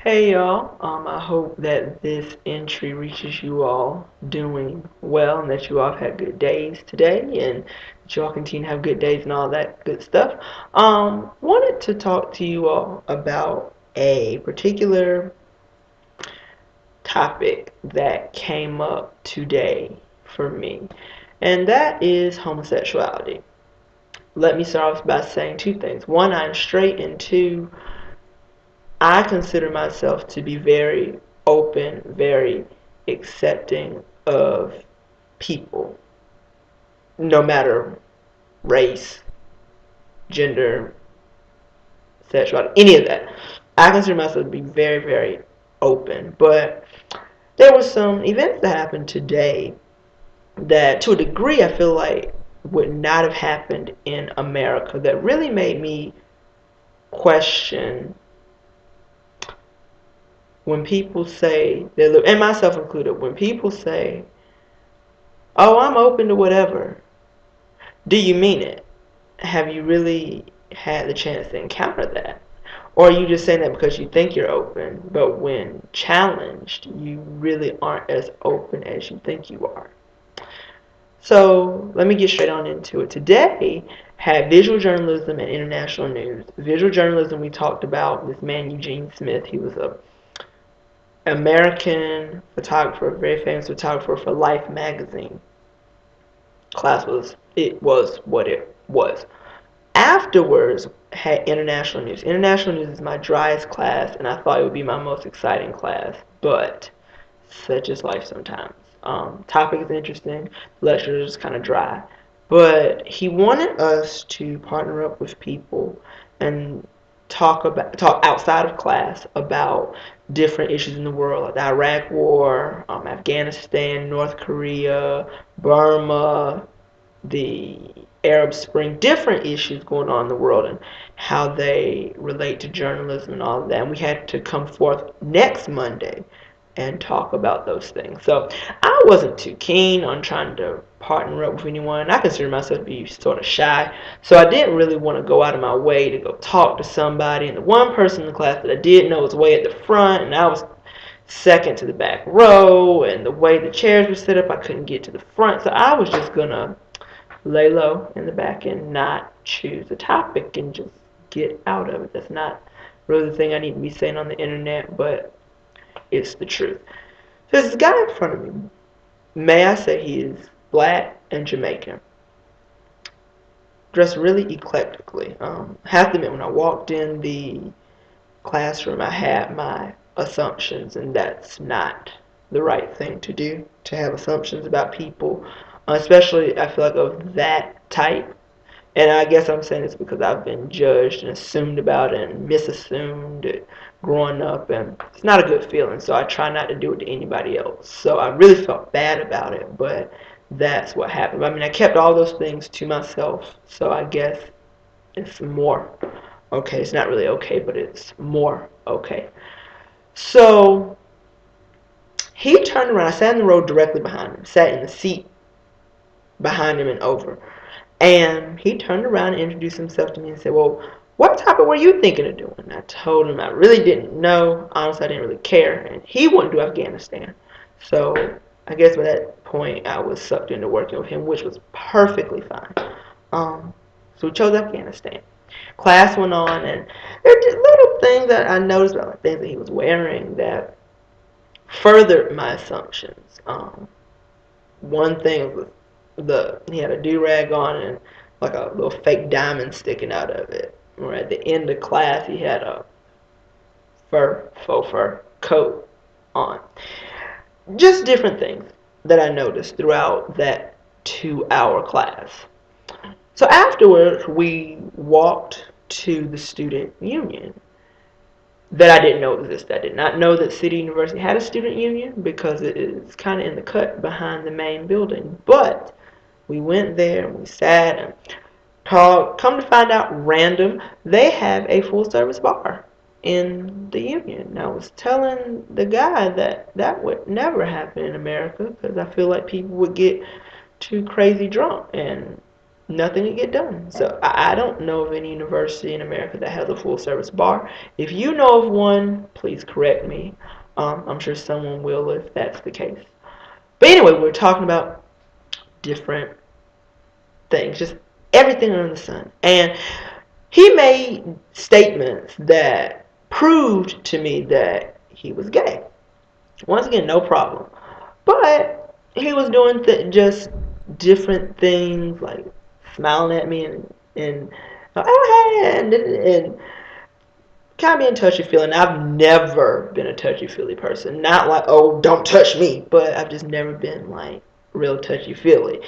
Hey y'all, I hope that this entry reaches you all doing well and that you all have had good days today and that you all continue to have good days and all that good stuff. Wanted to talk to you all about a particular topic that came up today for me, and that is homosexuality. Let me start off by saying two things. One, I'm straight, and two, I consider myself to be very open, very accepting of people, no matter race, gender, sexuality, any of that. I consider myself to be very, very open. But there were some events that happened today that, to a degree, I feel like would not have happened in America that really made me question when people say, and myself included, when people say, oh, I'm open to whatever, do you mean it? Have you really had the chance to encounter that? Or are you just saying that because you think you're open, but when challenged, you really aren't as open as you think you are? So let me get straight on into it. Today had visual journalism and international news. Visual journalism, we talked about this man Eugene Smith. He was a American photographer, very famous photographer for Life magazine. It was what it was. Afterwards, had international news. International news is my driest class, and I thought it would be my most exciting class, but such is life sometimes. Topic is interesting, the lecture is kind of dry, but he wanted us to partner up with people and talk outside of class about different issues in the world, like the Iraq War, Afghanistan, North Korea, Burma, the Arab Spring, different issues going on in the world and how they relate to journalism and all of that. And we had to come forth next Monday and talk about those things. So I wasn't too keen on trying to partner up with anyone. I consider myself to be sort of shy, so I didn't really want to go out of my way to go talk to somebody. And the one person in the class that I did know was way at the front, and I was second to the back row, and the way the chairs were set up, I couldn't get to the front, so I was just gonna lay low in the back and not choose a topic and just get out of it. That's not really the thing I need to be saying on the internet, but it's the truth. So this guy in front of me, may I say he is black and Jamaican, dressed really eclectically. Have to admit, when I walked in the classroom, I had my assumptions, and that's not the right thing to do, to have assumptions about people, especially I feel like of that type. And I guess I'm saying this because I've been judged and assumed about and misassumed it growing up, and it's not a good feeling. So I try not to do it to anybody else. So I really felt bad about it, but that's what happened. I mean, I kept all those things to myself, so I guess it's more okay. It's not really okay, but it's more okay. So he turned around. I sat in the row directly behind him, sat in the seat behind him and over. And he turned around and introduced himself to me and said, well, what topic were you thinking of doing? I told him I really didn't know. Honestly, I didn't really care. And he wanted to do Afghanistan. So I guess by that point, I was sucked into working with him, which was perfectly fine. So we chose Afghanistan. Class went on, and there were just little things that I noticed about things that he was wearing that furthered my assumptions. One thing was he had a do-rag on and like a little fake diamond sticking out of it. Or at the end of class, he had a faux fur coat on. Just different things that I noticed throughout that 2-hour class. So afterwards, we walked to the student union that I didn't know existed. I did not know that City University had a student union because it is kind of in the cut behind the main building. But we went there and we sat and talked. Come to find out, random, they have a full service bar in the union. And I was telling the guy that that would never happen in America because I feel like people would get too crazy drunk. And nothing can get done. So I don't know of any university in America that has a full service bar. If you know of one, please correct me. I'm sure someone will if that's the case. But anyway, we're talking about different things, just everything under the sun. And he made statements that proved to me that he was gay. Once again, no problem. But he was doing just different things, like smiling at me and oh hey, and kind of being touchy feely. I've never been a touchy feely person. Not like, oh, don't touch me, but I've just never been like real touchy feely.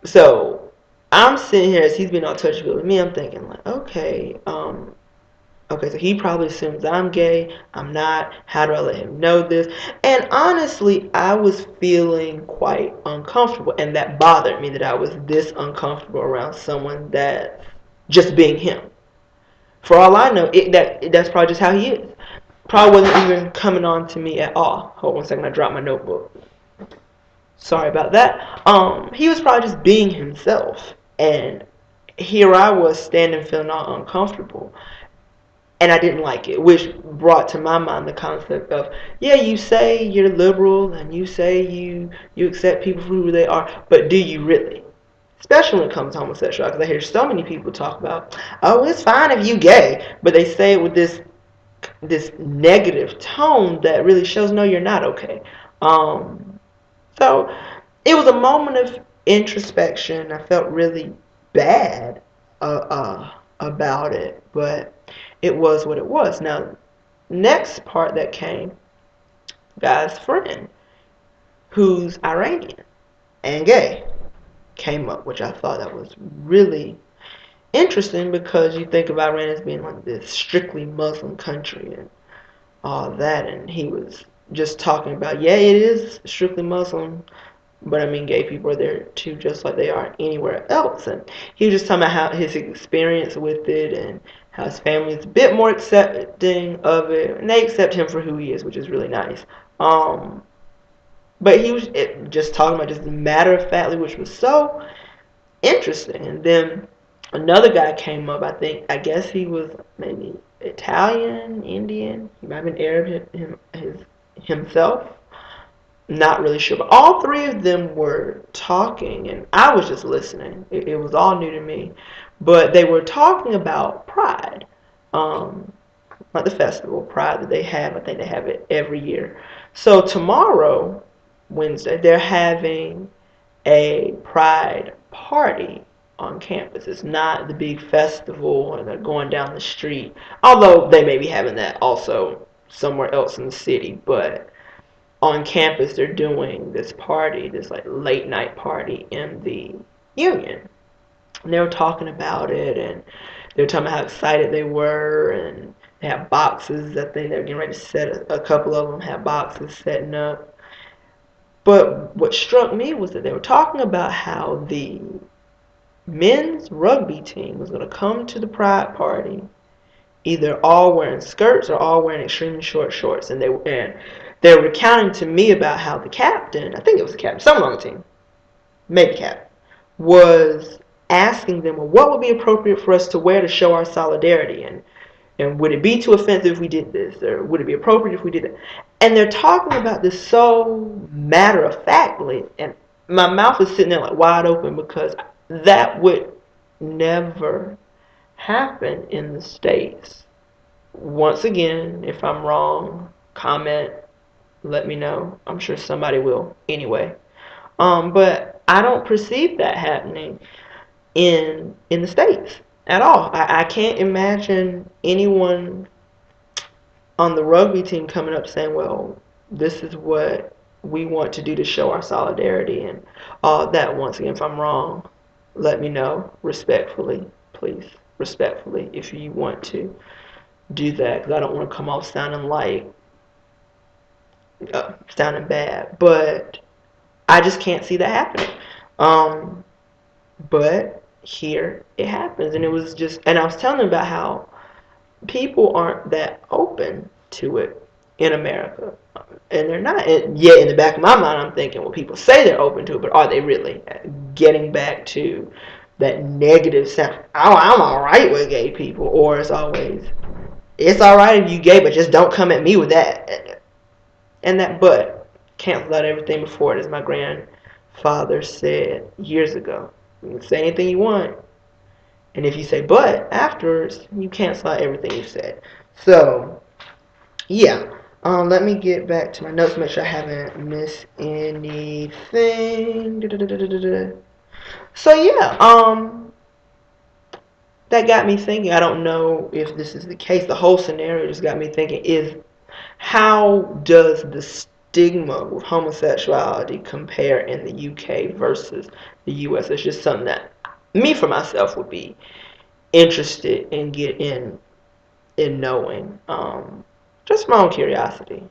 So I'm sitting here as he's being all touchy feely with me. I'm thinking like, okay, so he probably assumes I'm gay. I'm not. How do I let him know this? And honestly, I was feeling quite uncomfortable, and that bothered me that I was this uncomfortable around someone that's just being him. For all I know, that's probably just how he is. Probably wasn't even coming on to me at all. Hold on a second, I dropped my notebook. Sorry about that. He was probably just being himself, and here I was standing feeling all uncomfortable, and I didn't like it, which brought to my mind the concept of, yeah, you say you're liberal and you say you accept people for who they are, but do you really? Especially when it comes to homosexuality, because I hear so many people talk about, oh, it's fine if you gay, but they say it with this negative tone that really shows, no, you're not okay. So it was a moment of introspection. I felt really bad about it, but it was what it was. Now, next part that came, guy's friend, who's Iranian and gay, came up, which I thought that was really interesting because you think of Iran as being like this strictly Muslim country and all that, and he was just talking about, yeah, it is strictly Muslim, but I mean, gay people are there too, just like they are anywhere else. And he was just talking about how his experience with it and how his family is a bit more accepting of it, and they accept him for who he is, which is really nice. But he was just talking about just matter of factly, which was so interesting. And then another guy came up. I guess he was maybe Italian, Indian. He might have been Arab himself. Not really sure, but all three of them were talking, and I was just listening. It was all new to me, but they were talking about Pride, um, like the festival Pride that they have. I think they have it every year. So tomorrow, Wednesday, they're having a Pride party on campus. It's not the big festival and they're going down the street, although they may be having that also somewhere else in the city, but on campus they're doing this party, this like late night party in the Union. And they were talking about it and they were talking about how excited they were, and they have boxes. I think they're getting ready to set a couple of them have boxes setting up. But what struck me was that they were talking about how the men's rugby team was going to come to the Pride party either all wearing skirts or all wearing extremely short shorts, and they were recounting to me about how the captain, I think it was the captain, someone on the team, maybe captain, was asking them, well, what would be appropriate for us to wear to show our solidarity, and would it be too offensive if we did this, or would it be appropriate if we did that? And they're talking about this so matter of factly, and my mouth is sitting there like wide open because that would never happen in the States. Once again, if I'm wrong, comment, let me know. I'm sure somebody will anyway. But I don't perceive that happening in the States at all. I can't imagine anyone on the rugby team coming up saying, well, this is what we want to do to show our solidarity and all that. Once again, if I'm wrong, let me know respectfully, please, respectfully, if you want to do that, because I don't want to come off sounding like sounding bad, but I just can't see that happening. But here it happens, and it was just, and I was telling them about how people aren't that open to it in America, and they're not. And yet, in the back of my mind, I'm thinking, well, people say they're open to it, but are they really? Getting back to that negative sound. Oh, I'm all right with gay people, or it's always it's all right if you gay, but just don't come at me with that. And that but cancels out everything before it, as my grandfather said years ago. You can say anything you want, and if you say but afterwards, you cancel out everything you said. So yeah. Let me get back to my notes, make sure I haven't missed anything. So yeah, that got me thinking. I don't know if this is the case. The whole scenario just got me thinking: is how does the stigma with homosexuality compare in the UK versus the US? It's just something that me for myself would be interested in in knowing. Just my own curiosity.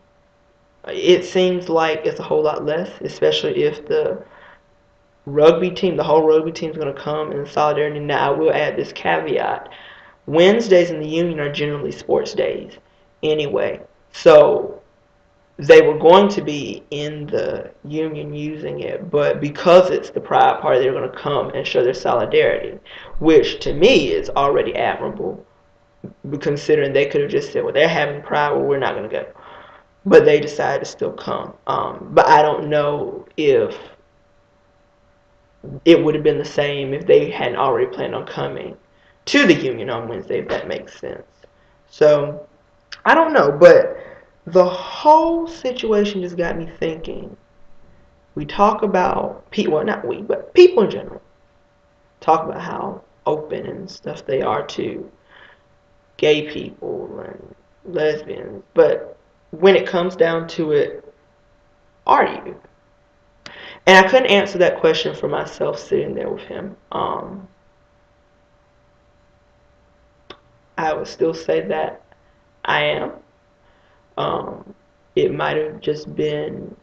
It seems like it's a whole lot less, especially if the whole rugby team is going to come in solidarity. Now, I will add this caveat. Wednesdays in the union are generally sports days anyway. So they were going to be in the union using it, but because it's the Pride Party, they're going to come and show their solidarity, which to me is already admirable, considering they could have just said, well, they're having Pride, well, we're not going to go. But they decided to still come. But I don't know if it would have been the same if they hadn't already planned on coming to the union on Wednesday, if that makes sense. So I don't know, but the whole situation just got me thinking. We talk about people, well, not we, but people in general, talk about how open and stuff they are to gay people and lesbians, but when it comes down to it, are you? And I couldn't answer that question for myself sitting there with him. I would still say that I am. It might have just been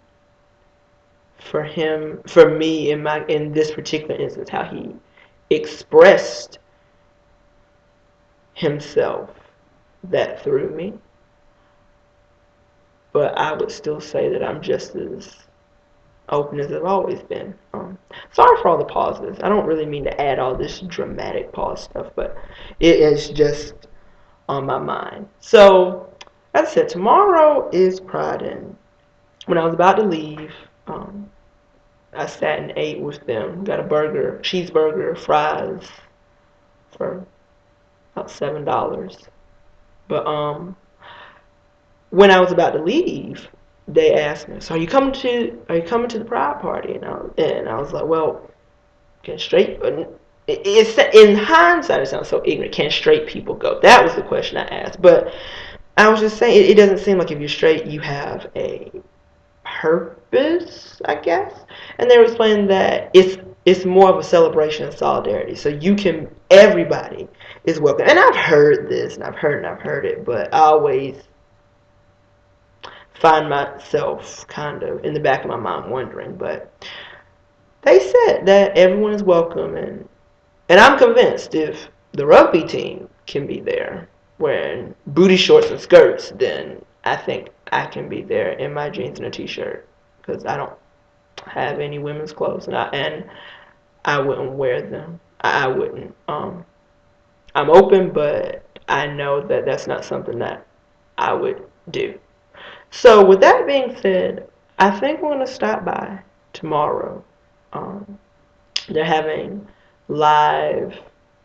for him, for me in this particular instance, how he expressed himself that threw me. But I would still say that I'm just as open as I've always been. Sorry for all the pauses. I don't really mean to add all this dramatic pause stuff, but it is just on my mind. So, as I said, tomorrow is Pride, and when I was about to leave, I sat and ate with them. Got a burger, cheeseburger, fries for about $7. But when I was about to leave, they asked me, "So are you coming to the Pride Party?" And I was like, "Well, can straight?" It's in hindsight, it sounds so ignorant. Can straight people go? That was the question I asked. But I was just saying, it doesn't seem like if you're straight, you have a purpose, I guess. And they were explaining that it's more of a celebration and solidarity. So everybody is welcome. And I've heard this, and I've heard it, but I always find myself kind of in the back of my mind wondering. But they said that everyone is welcome, and I'm convinced if the rugby team can be there wearing booty shorts and skirts, then I think I can be there in my jeans and a t-shirt, because I don't have any women's clothes, and I wouldn't wear them. I wouldn't. I'm open, but I know that that's not something that I would do. So with that being said, I think we're going to stop by tomorrow. Um, they're having live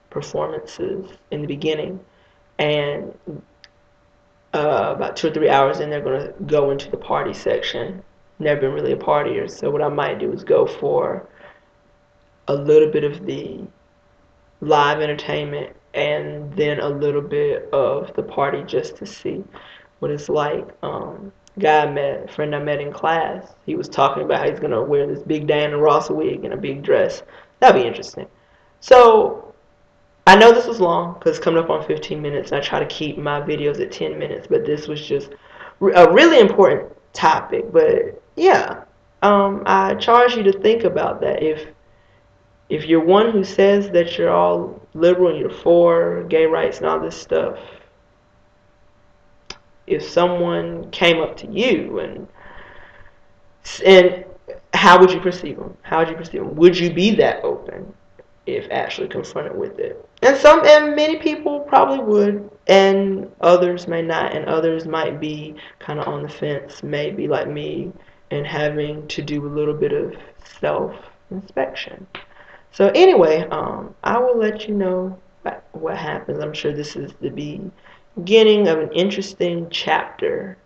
performances in the beginning, and about 2 or 3 hours in, they're going to go into the party section. Never been really a partier, so what I might do is go for a little bit of the live entertainment and then a little bit of the party just to see what it's like. Friend I met in class, he was talking about how he's gonna wear this big Diana Ross wig and a big dress. That'd be interesting. So I know this was long because it's coming up on 15 minutes, and I try to keep my videos at 10 minutes, but this was just a really important topic. But yeah, I charge you to think about that. If you're one who says that you're all liberal and you're for gay rights and all this stuff, if someone came up to you and how would you perceive them? How would you perceive them? Would you be that open? if actually confronted with it. And many people probably would, and others may not, and others might be kind of on the fence, maybe like me, and having to do a little bit of self-inspection. So anyway, I will let you know what happens. I'm sure this is the beginning of an interesting chapter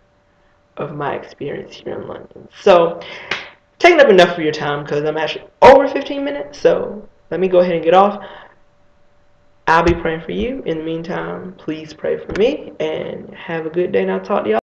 of my experience here in London. So, taking up enough of your time because I'm actually over 15 minutes. So let me go ahead and get off. I'll be praying for you. In the meantime, please pray for me and have a good day, and I'll talk to y'all.